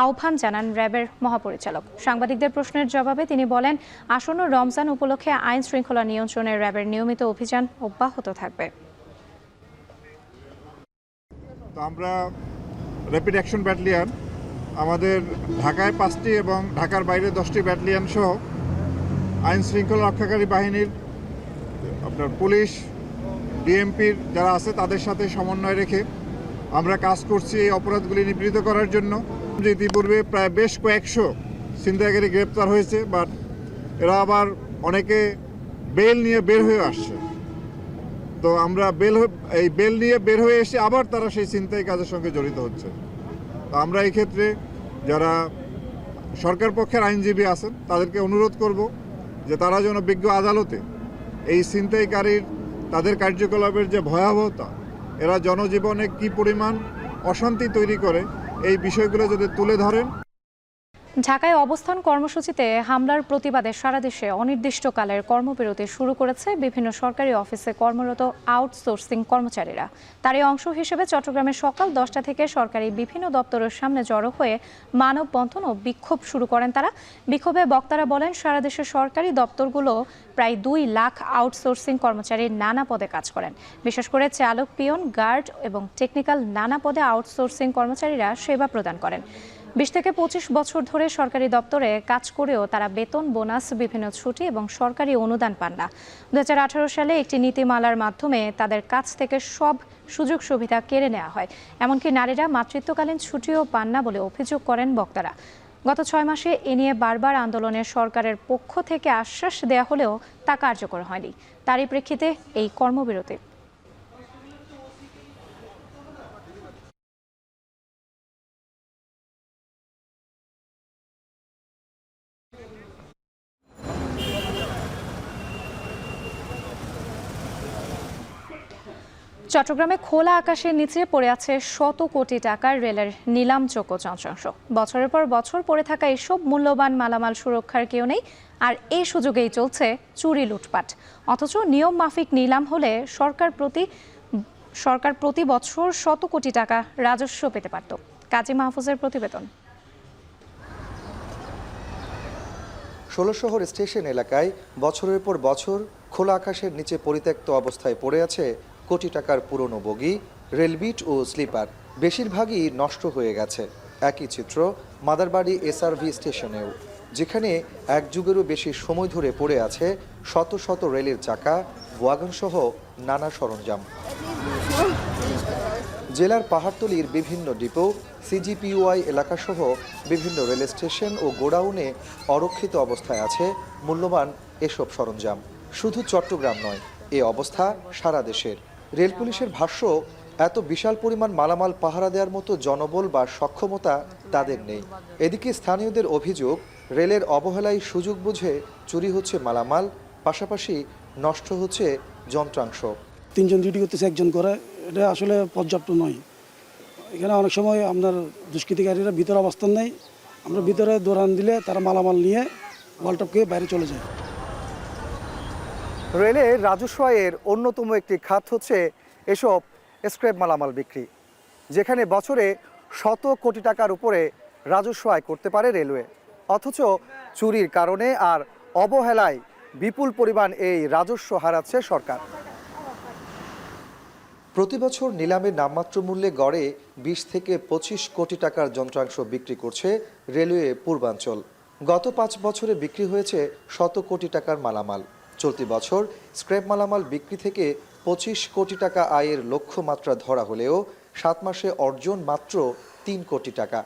আহ্বান জানান র্যাবের মহাপরিচালক। সাংবাদিকদের প্রশ্নের জবাবে তিনি বলেন, আসন্ন রমজান উপলক্ষে আইন শৃঙ্খলা নিয়ন্ত্রণে র্যাবের নিয়মিত অভিযান অব্যাহত থাকবে। আমরা র্যাপিড অ্যাকশন ব্যাটালিয়ন আমাদের ঢাকায় 5টি এবং ঢাকার বাইরে 10টি ব্যাটালিয়ন সহ আইন শৃঙ্খলা রক্ষাকারী বাহিনীর আপনার পুলিশ ডিএমপির যারা আছে তাদের সাথে সমন্বয় রেখে আমরা কাজ করছি এই অপরাধগুলি নিবৃত্ত করার জন্য। ইতিপূর্বে প্রায় বেশ কয়েকশো ছিনতাইকারী গ্রেপ্তার হয়েছে, বাট এরা আবার অনেকে বেল নিয়ে বের হয়ে আসছে। তো আমরা বেল নিয়ে বের হয়ে এসে আবার তারা সেই ছিনতাই কাজের সঙ্গে জড়িত হচ্ছে। তো আমরা এই ক্ষেত্রে যারা সরকার পক্ষের আইনজীবী আছেন তাদেরকে অনুরোধ করব যে তারা যেন বিজ্ঞ আদালতে এই ছিনতাইকারীর তাদের কার্যকলাপের যে ভয়াবহতা, এরা জনজীবনে কি পরিমাণ অশান্তি তৈরি করে, এই বিষয়গুলো যদি তুলে ধরেন। ঢাকায় অবস্থান কর্মসূচিতে হামলার প্রতিবাদে সারা দেশে অনির্দিষ্টকালের কর্মবিরতি শুরু করেছে বিভিন্ন সরকারি অফিসে কর্মরত আউটসোর্সিং কর্মচারীরা। তারই অংশ হিসেবে চট্টগ্রামে সকাল 10টা থেকে সরকারি বিভিন্ন দপ্তরের সামনে জড়ো হয়ে মানববন্ধন ও বিক্ষোভ শুরু করেন তারা। বিক্ষোভে বক্তারা বলেন, সারা দেশের সরকারি দপ্তরগুলো প্রায় 2 লাখ আউটসোর্সিং কর্মচারী নানা পদে কাজ করেন। বিশেষ করে চালক, পিয়ন, গার্ড এবং টেকনিক্যাল নানা পদে আউটসোর্সিং কর্মচারীরা সেবা প্রদান করেন। 20 থেকে 25 বছর ধরে সরকারি দপ্তরে কাজ করেও তারা বেতন, বোনাস, বিভিন্ন ছুটি এবং সরকারি অনুদান পান না। 2018 সালে একটি নীতিমালার মাধ্যমে তাদের কাছ থেকে সব সুযোগ সুবিধা কেড়ে নেওয়া হয়। এমনকি নারীরা মাতৃত্বকালীন ছুটিও পান না বলে অভিযোগ করেন বক্তারা। গত 6 মাসে এ নিয়ে বারবার আন্দোলনের সরকারের পক্ষ থেকে আশ্বাস দেয়া হলেও তা কার্যকর হয়নি। তারই প্রেক্ষিতে এই কর্মবিরতি। চট্টগ্রামে খোলা আকাশের নিচে পড়ে আছে শত কোটি টাকার রেলের নিলামযোগ্য যন্ত্রাংশ। বছরের পর বছর পড়ে থাকা এসব মূল্যবান মালামাল সুরক্ষার কেউ নেই, আর এই সুযোগেই চলছে চুরি, লুটপাট। অথচ নিয়ম মাফিক নিলাম হলে সরকার প্রতি বছর শত কোটি টাকা রাজস্ব পেতে পারত। কাজী মাহফুজের প্রতিবেদন। 16 শহর স্টেশন এলাকায় বছরের পর বছর খোলা আকাশের নিচে পরিত্যক্ত অবস্থায় পড়ে আছে কোটি টাকার পুরনো বগি, রেলবিট ও স্লিপার। বেশিরভাগই নষ্ট হয়ে গেছে। একই চিত্র মাদারবাড়ি SRV স্টেশনেও, যেখানে এক যুগেরও বেশি সময় ধরে পড়ে আছে শত শত রেলের চাকা, ওয়াগন সহ নানা সরঞ্জাম। জেলার পাহাড়তলির বিভিন্ন ডিপো, CGPOI এলাকাসহ বিভিন্ন রেল স্টেশন ও গোডাউনে অরক্ষিত অবস্থায় আছে মূল্যবান এসব সরঞ্জাম। শুধু চট্টগ্রাম নয়, এ অবস্থা সারা দেশের। রেল পুলিশের ভাষ্য, এত বিশাল পরিমাণ মালামাল পাহারা দেওয়ার মতো জনবল বা সক্ষমতা তাদের নেই। এদিকে স্থানীয়দের অভিযোগ, রেলের অবহেলায় সুযোগ বুঝে চুরি হচ্ছে মালামাল, পাশাপাশি নষ্ট হচ্ছে যন্ত্রাংশ। 3 জন ডিউটি করতেছে, 1 জন করে, এটা আসলে পর্যাপ্ত নয়। এখানে অনেক সময় আপনার দুষ্কৃতিকারীরা ভিতরে অবস্থান নেই, আমরা ভিতরে দৌড়ান দিলে তারা মালামাল নিয়ে ওয়ালটপকে বাইরে চলে যায়। রেলের রাজস্ব আয়ের অন্যতম একটি খাত হচ্ছে এসব স্ক্র্যাপ মালামাল বিক্রি, যেখানে বছরে শত কোটি টাকার উপরে রাজস্ব আয় করতে পারে রেলওয়ে। অথচ চুরির কারণে আর অবহেলায় বিপুল পরিমাণ এই রাজস্ব হারাচ্ছে সরকার। প্রতি বছর নিলামের নামমাত্র মূল্যে গড়ে 20 থেকে 25 কোটি টাকার যন্ত্রাংশ বিক্রি করছে রেলওয়ে পূর্বাঞ্চল। গত 5 বছরে বিক্রি হয়েছে শত কোটি টাকার মালামাল। চলতি বছর স্ক্র্যাপ মালামাল বিক্রি থেকে 25 কোটি টাকা আয়ের লক্ষ্যমাত্রা ধরা হলেও 7 মাসে অর্জন মাত্র 3 কোটি টাকা।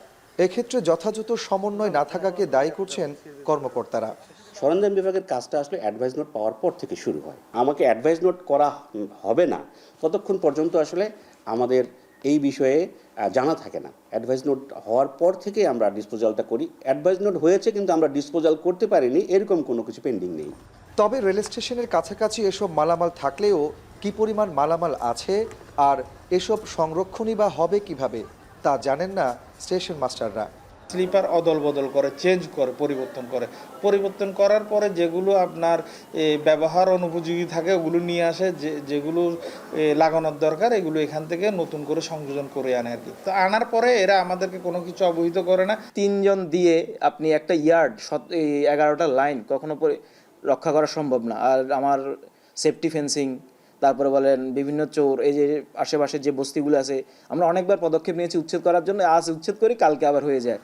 এক্ষেত্রে যথাযথ সমন্বয় না থাকাকে দায়ী করছেন কর্মকর্তারা। সরঞ্জাম বিভাগের কাজটা আসলে অ্যাডভাইস নোট পাওয়ার পর থেকে শুরু হয়। আমাকে অ্যাডভাইস নোট করা হবে না ততক্ষণ পর্যন্ত আসলে আমাদের এই বিষয়ে জানা থাকে না। অ্যাডভাইস নোট হওয়ার পর থেকে আমরা ডিসপোজালটা করি। অ্যাডভাইস নোট হয়েছে কিন্তু আমরা ডিসপোজাল করতে পারিনি, এরকম কোনো কিছু পেন্ডিং নেই। তবে রেল স্টেশনের কাছাকাছি এসব মালামাল থাকলেও কি পরিমাণ মালামাল আছে আর এসব সংরক্ষণই বা হবে কিভাবে তা জানেন না স্টেশন মাস্টাররা। স্লিপার অদল বদল করে, চেঞ্জ করে, পরিবর্তন করার পরে যেগুলো আপনার ব্যবহার অনুপযোগী থাকে ওগুলো নিয়ে আসে, যেগুলো লাগানোর দরকার এগুলো এখান থেকে নতুন করে সংযোজন করে আনে আর কি। তো আনার পরে এরা আমাদেরকে কোনো কিছু অবহিত করে না। 3 জন দিয়ে আপনি একটা ইয়ার্ড 11টা লাইন কখনো রক্ষা করা সম্ভব না। আর আমার সেফটি ফেন্সিং, তারপরে বলেন বিভিন্ন চোর, এই যে আশেপাশে যে বস্তিগুলো আছে আমরা অনেকবার পদক্ষেপ নিয়েছি উচ্ছেদ করার জন্য, আজ উচ্ছেদ করি কালকে আবার হয়ে যায়।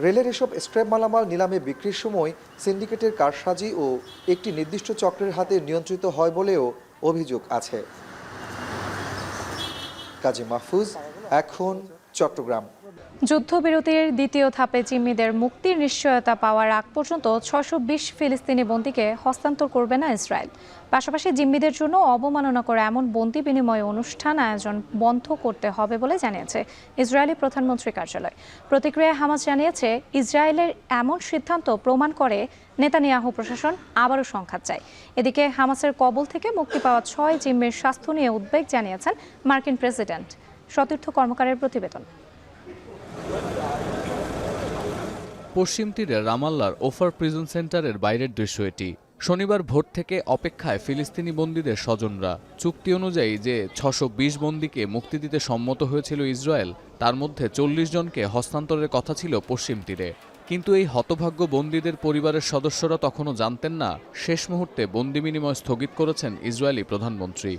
রেলের এসব স্ক্র্যাপ মালামাল নিলামে বিক্রির সময় সিন্ডিকেটের কারসাজি ও একটি নির্দিষ্ট চক্রের হাতে নিয়ন্ত্রিত হয় বলেও অভিযোগ আছে। কাজী মাহফুজ, এখন চট্টগ্রাম। যুদ্ধবিরতির দ্বিতীয় ধাপে জিম্মিদের মুক্তির নিশ্চয়তা পাওয়ার আগ পর্যন্ত 620 ফিলিস্তিনি বন্দীকে হস্তান্তর করবে না ইসরায়েল। পাশাপাশি জিম্মিদের জন্য অবমাননা করে এমন বন্দী বিনিময় অনুষ্ঠান আয়োজন বন্ধ করতে হবে বলে জানিয়েছে ইসরায়েলি প্রধানমন্ত্রী কার্যালয়। প্রতিক্রিয়ায় হামাস জানিয়েছে, ইসরায়েলের এমন সিদ্ধান্ত প্রমাণ করে নেতানিয়াহু প্রশাসন আবারও সংঘাত চায়। এদিকে হামাসের কবল থেকে মুক্তি পাওয়া 6 জিম্মির স্বাস্থ্য নিয়ে উদ্বেগ জানিয়েছেন মার্কিন প্রেসিডেন্ট। সতীর্থ কর্মকারের প্রতিবেদন। পশ্চিম তীরে রামাল্লার ওফার প্রিজন সেন্টারের বাইরের দৃশ্য এটি। শনিবার ভোর থেকে অপেক্ষায় ফিলিস্তিনি বন্দীদের স্বজনরা। চুক্তি অনুযায়ী যে 620 বন্দীকে মুক্তি দিতে সম্মত হয়েছিল ইসরায়েল, তার মধ্যে 40 জনকে হস্তান্তরের কথা ছিল পশ্চিম তীরে। কিন্তু এই হতভাগ্য বন্দীদের পরিবারের সদস্যরা তখনও জানতেন না শেষ মুহূর্তে বন্দি বিনিময় স্থগিত করেছেন ইসরায়েলি প্রধানমন্ত্রী।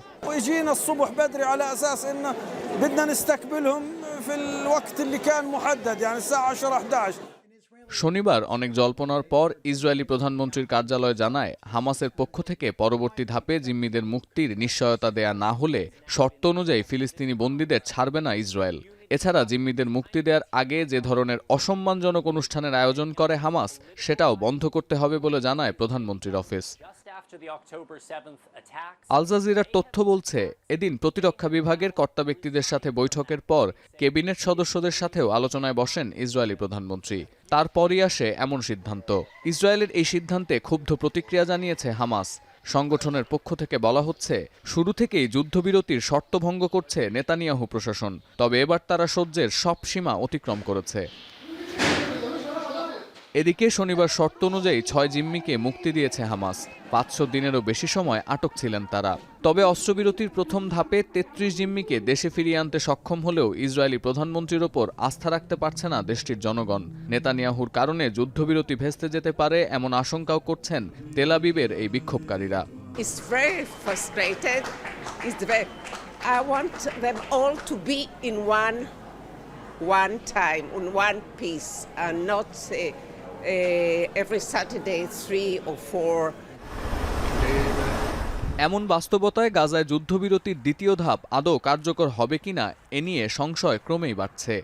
শনিবার অনেক জল্পনার পর ইসরায়েলি প্রধানমন্ত্রীর কার্যালয় জানায়, হামাসের পক্ষ থেকে পরবর্তী ধাপে জিম্মিদের মুক্তির নিশ্চয়তা দেয়া না হলে শর্ত অনুযায়ী ফিলিস্তিনি বন্দীদের ছাড়বে না ইসরায়েল। এছাড়া জিম্মিদের মুক্তি দেওয়ার আগে যে ধরনের অসম্মানজনক অনুষ্ঠানের আয়োজন করে হামাস, সেটাও বন্ধ করতে হবে বলে জানায় প্রধানমন্ত্রীর অফিস। আল জাজিরার তথ্য বলছে, এদিন প্রতিরক্ষা বিভাগের কর্তা ব্যক্তিদের সাথে বৈঠকের পর ক্যাবিনেট সদস্যদের সাথেও আলোচনায় বসেন ইসরায়েলি প্রধানমন্ত্রী। তারপরই আসে এমন সিদ্ধান্ত। ইসরায়েলের এই সিদ্ধান্তে ক্ষুব্ধ প্রতিক্রিয়া জানিয়েছে হামাস। সংগঠনের পক্ষ থেকে বলা হচ্ছে, শুরু থেকেই যুদ্ধবিরতির শর্ত ভঙ্গ করছে নেতানিয়াহু প্রশাসন, তবে এবার তারা সহ্যের সব সীমা অতিক্রম করেছে। এদিকে শনিবার শর্ত অনুযায়ী 6 জিম্মিকে মুক্তি দিয়েছে হামাস। 500 দিনেরও বেশি সময় আটক ছিলেন তারা। তবে অস্ত্রবিরতির প্রথম ধাপে 33 জিম্মিকে দেশে ফিরিয়ে আনতে সক্ষম হলেও ইসরায়েলি প্রধানমন্ত্রীর ওপর আস্থা রাখতে পারছে না দেশটির জনগণ। নেতানিয়াহুর কারণে যুদ্ধবিরতি ভেস্তে যেতে পারে এমন আশঙ্কাও করছেন তেল আবিবের এই বিক্ষোভকারীরা। every Saturday 3 or 4. এমন বাস্তবতায় গাজায় যুদ্ধবিরতির দ্বিতীয় ধাপ আদৌ কার্যকর হবে কিনা এ নিয়ে সংশয় ক্রমেই বাড়ছে।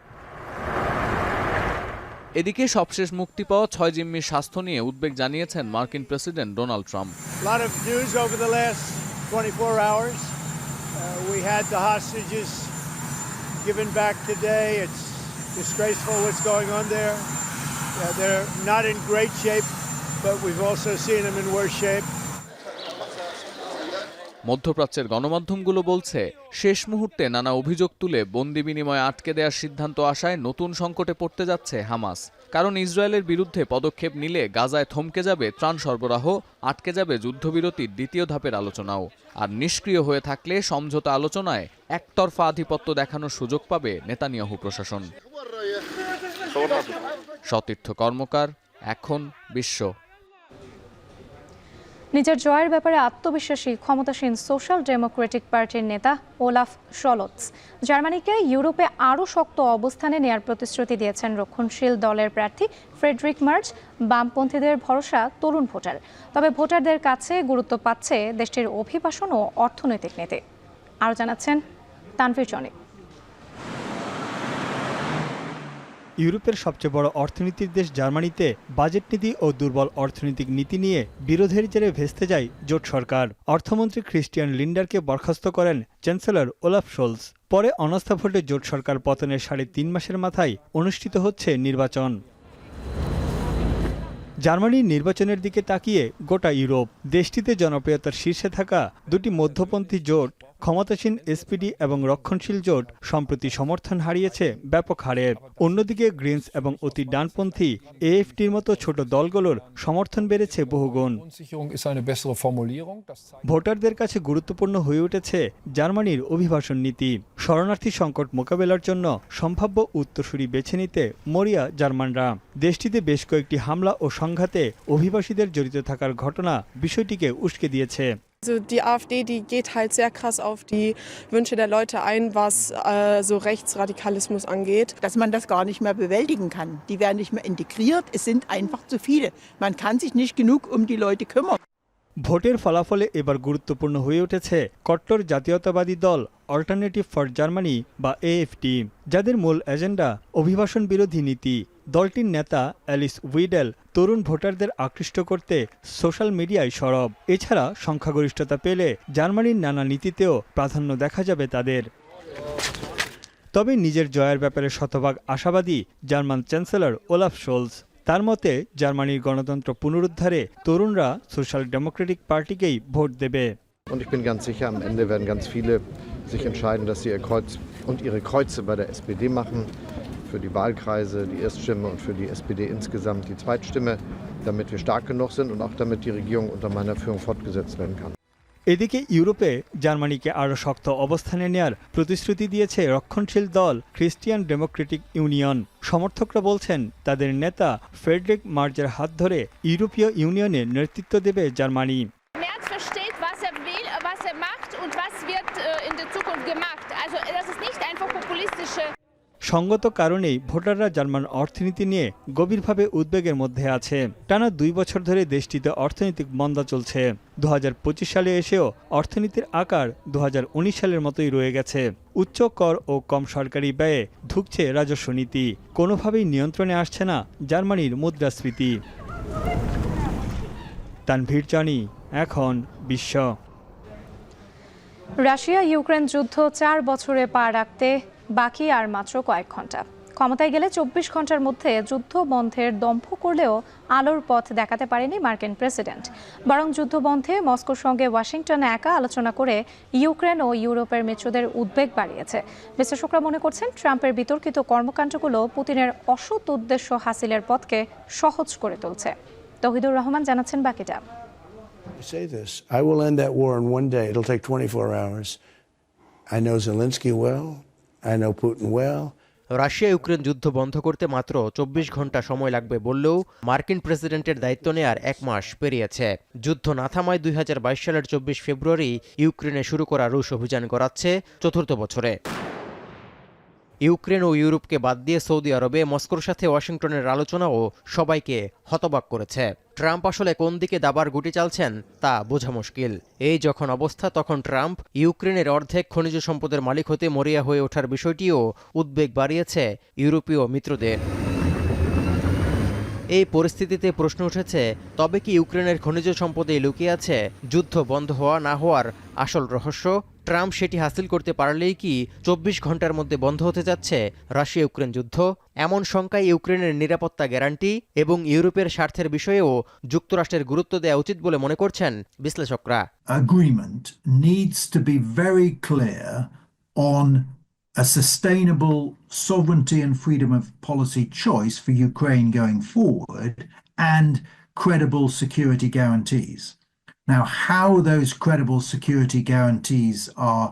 এদিকে সবশেষ মুক্তি পাওয়া 6 জিম্মির স্বাস্থ্য নিয়ে উদ্বেগ জানিয়েছেন মার্কিন president Donald Trump. lot of news over the last 24 hours. We had the hostages given back today. It's disgraceful what's going on there. They're not in great shape, but we've also seen them in worse shape. মধ্যপ্রাচ্যের গণমাধ্যমগুলো বলছে, শেষ মুহূর্তে নানা অভিযোগ তুলে বন্দি বিনিময় আটকে দেওয়ার সিদ্ধান্ত আসায় নতুন সংকটে পড়তে যাচ্ছে হামাস। কারণ ইসরায়েলের বিরুদ্ধে পদক্ষেপ নিলে গাজায় থমকে যাবে ত্রাণ সরবরাহ, আটকে যাবে যুদ্ধবিরতির দ্বিতীয় ধাপের আলোচনাও। আর নিষ্ক্রিয় হয়ে থাকলে সমঝোতা আলোচনায় একতরফা আধিপত্য দেখানোর সুযোগ পাবে নেতানিয়াহু প্রশাসন। সতীর্থ কর্মকার, এখন বিশ্ব। নিজের জয়ের ব্যাপারে আত্মবিশ্বাসী ক্ষমতাসীন সোশ্যাল ডেমোক্রেটিক পার্টির নেতা ওলাফ শলৎস জার্মানিকে ইউরোপে আরও শক্ত অবস্থানে নেয়ার প্রতিশ্রুতি দিয়েছেন রক্ষণশীল দলের প্রার্থী ফ্রেডরিক মার্চ। বামপন্থীদের ভরসা তরুণ ভোটার, তবে ভোটারদের কাছে গুরুত্ব পাচ্ছে দেশটির অভিবাসন ও অর্থনৈতিক নীতি। আরও জানাচ্ছেন তানভীর জনি। ইউরোপের সবচেয়ে বড় অর্থনীতির দেশ জার্মানিতে বাজেট নীতি ও দুর্বল অর্থনৈতিক নীতি নিয়ে বিরোধের জেরে ভেস্তে যায় জোট সরকার। অর্থমন্ত্রী ক্রিস্টিয়ান লিন্ডারকে বরখাস্ত করেন চ্যান্সেলর ওলাফ শোলস। পরে অনাস্থা ভোটে জোট সরকার পতনের 3.5 মাসের মাথায় অনুষ্ঠিত হচ্ছে নির্বাচন। জার্মানির নির্বাচনের দিকে তাকিয়ে গোটা ইউরোপ। দেশটিতে জনপ্রিয়তার শীর্ষে থাকা দুটি মধ্যপন্থী জোট, ক্ষমতাসীন এসপিডি এবং রক্ষণশীল জোট, সম্প্রতি সমর্থন হারিয়েছে ব্যাপক হারে। অন্যদিকে গ্রিনস এবং অতি ডানপন্থী এএফটির মতো ছোট দলগুলোর সমর্থন বেড়েছে বহুগুণ। ভোটারদের কাছে গুরুত্বপূর্ণ হয়ে উঠেছে জার্মানির অভিবাসন নীতি। শরণার্থী সংকট মোকাবেলার জন্য সম্ভাব্য উত্তরসূরি বেছে নিতে মরিয়া জার্মানরা। দেশটিতে বেশ কয়েকটি হামলা ও সংঘাতে অভিবাসীদের জড়িত থাকার ঘটনা বিষয়টিকে উস্কে দিয়েছে। Also die AfD, die geht halt sehr krass auf die Wünsche der Leute ein, was so Rechtsradikalismus angeht. Dass man das gar nicht mehr bewältigen kann. Die werden nicht mehr integriert. Es sind einfach zu viele. Man kann sich nicht genug um die Leute kümmern. ভোটের ফলাফলে এবার গুরুত্বপূর্ণ হয়ে উঠেছে কট্টর জাতীয়তাবাদী দল alternative for Germany বা এএফটি, যাদের মূল এজেন্ডা অভিবাসন বিরোধী নীতি। দলটির নেতা অ্যালিস উইডেল তরুণ ভোটারদের আকৃষ্ট করতে সোশ্যাল মিডিয়ায় সরব। এছাড়া সংখ্যাগরিষ্ঠতা পেলে জার্মানির নানা নীতিতেও প্রাধান্য দেখা যাবে তাদের। তবে নিজের জয়ের ব্যাপারে শতভাগ আশাবাদী জার্মান চ্যান্সেলর ওলাফ শোলস। তার মতে জার্মানির গণতন্ত্র পুনরুদ্ধারে তরুণরা সোশ্যাল ডেমোক্রেটিক পার্টিকেই ভোট দেবে। Und ich bin ganz sicher, am Ende werden ganz viele sich entscheiden, dass sie ihr Kreuz und ihre Kreuze bei der SPD machen. Für die Wahlkreise die Erststimme und für die SPD insgesamt die Zweitstimme, damit wir stark genug sind und auch damit die Regierung unter meiner Führung fortgesetzt werden kann. এদিকে ইউরোপে জার্মানিকে আরও শক্ত অবস্থানে নেয়ার প্রতিশ্রুতি দিয়েছে রক্ষণশীল দল খ্রিস্টিয়ান ডেমোক্রেটিক ইউনিয়ন। সমর্থকরা বলছেন তাদের নেতা ফ্রেডরিক মার্জের হাত ধরে ইউরোপীয় ইউনিয়নের নেতৃত্ব দেবে Germany. Merz versteht, was will, was macht und was wird in der Zukunft gemacht. Also das ist nicht einfach populistische. সঙ্গত কারণেই ভোটাররা জার্মান অর্থনীতি নিয়ে গভীরভাবে উদ্বেগের মধ্যে আছে। টানা 2 বছর ধরে দেশটিতে অর্থনৈতিক মন্দা চলছে। 2025 সালে এসেও অর্থনীতির আকার 2019 সালের মতোই রয়ে গেছে। উচ্চ কর ও কম সরকারি ব্যয়ে ধুঁকছে রাজস্ব নীতি। কোনোভাবেই নিয়ন্ত্রণে আসছে না জার্মানির মুদ্রাস্ফীতি। তানভীর জানি, এখন বিশ্ব। রাশিয়া ইউক্রেন যুদ্ধ 4 বছরে পা রাখতে বাকি আর মাত্র কয়েক ঘন্টা। ক্ষমতায় গেলে 24 ঘন্টার মধ্যে যুদ্ধ বন্ধের দম্ভ করলেও আলোর পথ দেখাতে পারেনি মার্কিন প্রেসিডেন্ট। বরং যুদ্ধ বন্ধে মস্কোর সঙ্গে ওয়াশিংটনে একা আলোচনা করে ইউক্রেন ও ইউরোপের মিত্রদের উদ্বেগ বাড়িয়েছে। বিশ্লেষকরা মনে করছেন ট্রাম্পের বিতর্কিত কর্মকাণ্ডগুলো পুতিনের অসৎ উদ্দেশ্য হাসিলের পথকে সহজ করে তুলছে। তৌহিদুর রহমান জানাচ্ছেন বাকিটা। Say this, I will end that war in one day. It'll take 24 hours. I know Zelensky well. I know Putin well. Russia Ukraine যুদ্ধ বন্ধ করতে মাত্র 24 ঘন্টা সময় লাগবে বললেও মার্কিন প্রেসিডেন্টের দায়িত্ব নেয়ার 1 মাস পেরিয়েছে। যুদ্ধ না থামায় 2022 সালের 24 ফেব্রুয়ারি ইউক্রেনে শুরু করা রুশ অভিযান গড়াচ্ছে 4র্থ বছরে। ইউক্রেন ও ইউরোপকে বাদ দিয়ে সৌদি আরবে মস্কোর সাথে ওয়াশিংটনের আলোচনাও সবাইকে হতবাক করেছে। ট্রাম্প আসলে কোন দিকে দাবার গুটি চালছেন তা বোঝা মুশকিল। এই যখন অবস্থা, তখন ট্রাম্প ইউক্রেনের অর্ধেক খনিজ সম্পদের মালিক হতে মরিয়া হয়ে ওঠার বিষয়টিও উদ্বেগ বাড়িয়েছে ইউরোপীয় মিত্রদের। এই পরিস্থিতিতে প্রশ্ন উঠেছে, তবে কি ইউক্রেনের খনিজ সম্পদে লুকিয়ে আছে যুদ্ধ বন্ধ হওয়া না হওয়ার আসল রহস্য? ট্রাম্প সেটি হাসিল করতে পারলেই কি 24 ঘন্টার মধ্যে বন্ধ হতে যাচ্ছে রাশিয়া ইউক্রেন যুদ্ধ? এমন শঙ্কায় ইউক্রেনের নিরাপত্তা গ্যারান্টি এবং ইউরোপের স্বার্থের বিষয়েও যুক্তরাষ্ট্রের গুরুত্ব দেওয়া উচিত বলে মনে করছেন বিশ্লেষকরা। Agreement needs to be very clear on a sustainable sovereignty and freedom of policy choice for Ukraine going forward and credible security guarantees. Now, how those credible security guarantees are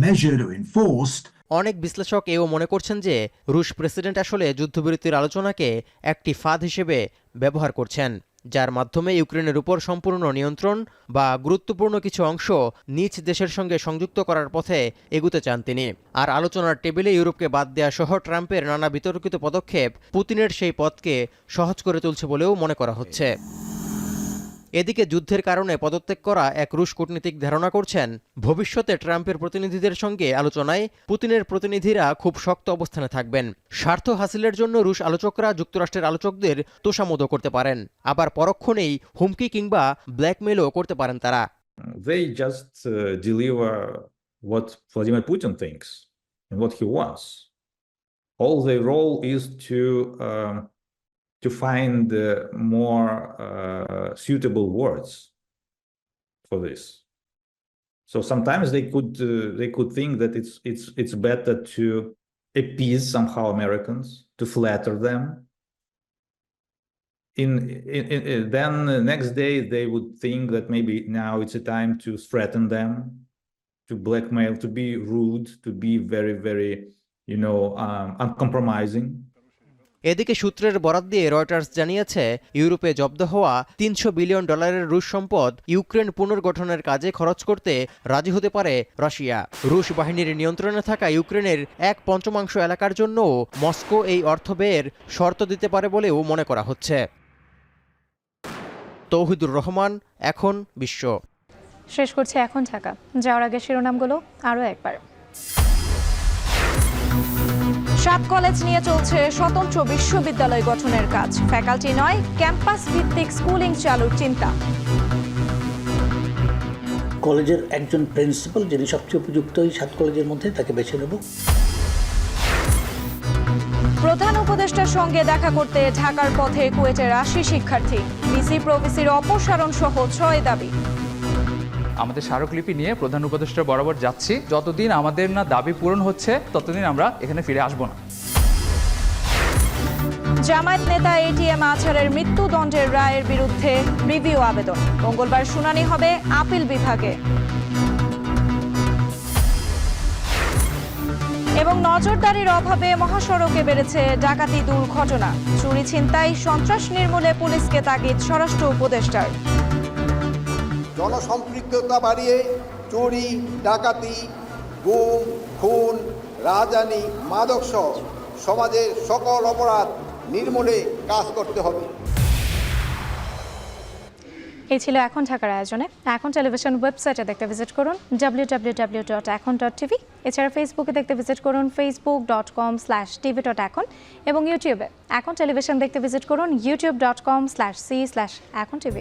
measured or enforced. অনেক বিশ্লেষক এও মনে করছেন যে রুশ president আসলে যুদ্ধবিরতির আলোচনাকে একটি ফাঁদ হিসেবে ব্যবহার করছেন, যার মাধ্যমে ইউক্রেনের উপর সম্পূর্ণ নিয়ন্ত্রণ বা গুরুত্বপূর্ণ কিছু অংশ নিজ দেশের সঙ্গে সংযুক্ত করার পথে এগুতে চান তিনি। আর আলোচনার টেবিলে ইউরোপকে বাদ দেওয়া সহ ট্রাম্পের নানা বিতর্কিত পদক্ষেপ পুতিনের সেই পথকে সহজ করে তুলছে বলেও মনে করা হচ্ছে। এদিকে যুদ্ধের কারণে পদত্যাগ করা এক রুশ কূটনীতিক ধারণা করছেন, ভবিষ্যতে ট্রাম্পের প্রতিনিধিদের সঙ্গে আলোচনায় পুতিনের প্রতিনিধিরা খুব শক্ত অবস্থানে থাকবেন। স্বার্থ হাসিলের জন্য রুশ আলোচকরা যুক্তরাষ্ট্রের আলোচকদের তোষামোদও করতে পারেন, আবার পরক্ষণেই হুমকি কিংবা ব্ল্যাকমেলও করতে পারেন তারা। They just deliver what Vladimir Putin thinks and what he wants. All their role is to find more suitable words for this. So sometimes they could think that it's better to appease somehow Americans, to flatter them. Then the next day they would think that maybe now it's a time to threaten them, to blackmail, to be rude, to be very, very, uncompromising. এদিকে সূত্রের বরাত দিয়ে Reuters জানিয়েছে, ইউরোপে জব্দ হওয়া $300 billion রুশ সম্পদ ইউক্রেন পুনর্গঠনের কাজে খরচ করতে রাজি হতে পারে রাশিয়া। রুশ বাহিনীর নিয়ন্ত্রণে থাকা ইউক্রেনের 1/5 এলাকার জন্যও মস্কো এই অর্থ ব্যয়ের শর্ত দিতে পারে বলেও মনে করা হচ্ছে। তৌহিদুর রহমান, এখন বিশ্ব। শেষ করছে এখন ঢাকা। যাওয়ার আগে শিরোনামগুলো আরও একবার। 7 কলেজ নিয়ে চলছে স্বতন্ত্র বিশ্ববিদ্যালয় গঠনের কাজ। ফ্যাকাল্টি নয়, ক্যাম্পাস ভিত্তিক স্কুলিং চালুর চিন্তা। কলেজের একজন প্রিন্সিপাল যিনি সবচেয়ে উপযুক্ত এই 7 কলেজের মধ্যে তাকে বেছে নেব। প্রধান উপদেষ্টার সঙ্গে দেখা করতে ঢাকার পথে কুয়েটের 80 শিক্ষার্থী। ভিসি প্রভিসির অপসারণ সহ 6 দাবি। আমাদের স্মারকলিপি নিয়ে প্রধান উপদেষ্টা বরাবর যাচ্ছি। যতদিন আমাদের না দাবি পূরণ হচ্ছে ততদিন আমরা এখানে ফিরে আসব না। জামায়াত নেতা এটিএম আজহারের মৃত্যুদণ্ডের রায়ের বিরুদ্ধে রিভিউ আবেদন। মঙ্গলবার শুনানি হবে আপিল বিভাগে। এবং নজরদারির অভাবে মহাসড়কে বেড়েছে ডাকাতি দুর্ঘটনা। চুরি ছিনতাই সন্ত্রাস নির্মূলে পুলিশকে তাগিদ স্বরাষ্ট্র উপদেষ্টার। জনসম্পৃক্ততা বাড়িয়ে চুরি, ডাকাতি, গুম, খুন, রাহাজানি, মাদকসহ সমাজের সকল অপরাধ নির্মূলে কাজ করতে হবে। এই ছিল এখন ঢাকার আয়োজনে। এখন টেলিভিশন ওয়েবসাইটে দেখতে ভিজিট করুন www.ekon.tv। এছাড়া ফেসবুকে দেখতে ভিজিট করুন facebook.com/tv.ekon এবং ইউটিউবে এখন টেলিভিশন দেখতে ভিজিট করুন youtube.com/c/ekontv।